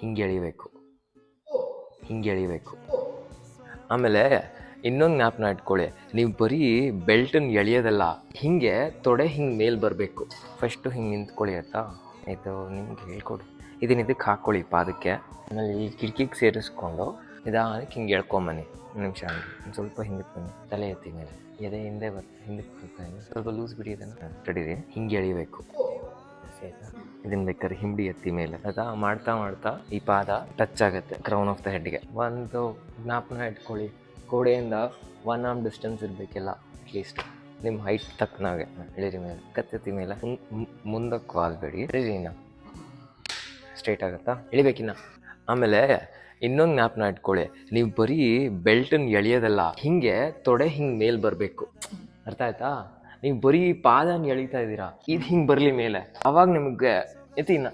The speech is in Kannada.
ಹಿಂಗೆ ಎಳಿಬೇಕು, ಹಿಂಗೆ ಎಳಿಬೇಕು. ಆಮೇಲೆ ಇನ್ನೊಂದು ಜ್ಞಾಪನ ಇಟ್ಕೊಳ್ಳಿ, ನೀವು ಬರೀ ಬೆಲ್ಟನ್ನು ಎಳೆಯೋದಲ್ಲ, ಹಿಂಗೆ ತೊಡೆ ಹಿಂಗೆ ಮೇಲೆ ಬರಬೇಕು. ಫಸ್ಟು ಹಿಂಗೆ ನಿಂತ್ಕೊಳ್ಳಿ ಆಯ್ತಾ. ಇದು ನಿಮ್ಗೆ ಹೇಳ್ಕೊಡಿ. ಇದಕ್ಕೆ ಹಾಕ್ಕೊಳ್ಳಿ ಪಾದಕ್ಕೆ. ಆಮೇಲೆ ಈ ಕಿಟಕಿಗೆ ಸೇರಿಸ್ಕೊಂಡು ನಿಧಾನಕ್ಕೆ ಹಿಂಗೆ ಎಳ್ಕೊಂಬನ್ನಿ. ಒಂದು ನಿಮಿಷ ಹಂಗೆ ಒಂದು ಸ್ವಲ್ಪ ಹಿಂದಕ್ಕೆ ಬನ್ನಿ. ತಲೆ ಎತ್ತಿ ಮೇಲೆ, ಎದೆ ಹಿಂದೆ ಹಿಂದಕ್ಕೆ ಬರ್ತಾನೆ. ಸ್ವಲ್ಪ ಲೂಸ್ ಬಿಡಿ ಇದನ್ನು. ತಡೀರಿ, ಹಿಂಗೆ ಎಳಿಬೇಕು ಆಯ್ತಾ. ಇದನ್ನ ಬೇಕಾದ್ರೆ ಹಿಂಬಡಿ ಎತ್ತಿ ಮೇಲೆ ಆಯ್ತಾ. ಮಾಡ್ತಾ ಮಾಡ್ತಾ ಈ ಪಾದ ಟಚ್ ಆಗುತ್ತೆ ಕ್ರೌನ್ ಆಫ್ ದ ಹೆಡ್ಗೆ. ಒಂದು ಜ್ಞಾಪನ ಇಟ್ಕೊಳ್ಳಿ, ಗೋಡೆಯಿಂದ 1 arm ಡಿಸ್ಟೆನ್ಸ್ ಇರಬೇಕಿಲ್ಲ ಅಟ್ಲೀಸ್ಟ್. ನಿಮ್ಮ ಹೈಟ್ ತಕ್ಕನಾಗೆ ಇಳಿರಿ ಮೇಲೆ, ಕತ್ತೆತ್ತಿ ಮೇಲೆ. ಮುಂದಕ್ಕೆ ವಾಲ್ಬೇಡಿ, ಇಳಿರಿನ ಸ್ಟ್ರೈಟ್ ಆಗುತ್ತಾ, ಇಳಿಬೇಕಿನ್ನ. ಆಮೇಲೆ ಇನ್ನೊಂದು ಜ್ಞಾಪನ ಇಟ್ಕೊಳ್ಳಿ, ನೀವು ಬರೀ ಬೆಲ್ಟನ್ನು ಎಳೆಯೋದಲ್ಲ, ಹಿಂಗೆ ತೊಡೆ ಹಿಂಗೆ ಮೇಲೆ ಬರಬೇಕು. ಅರ್ಥ ಆಯ್ತಾ. ನೀವು ಬರೀ ಪಾದನ ಎಳಿತಾ ಇದ್ದೀರಾ, ಇದು ಹಿಂಗೆ ಬರಲಿ ಮೇಲೆ, ಅವಾಗ ನಿಮಗೆ ಎತ್ತಿನ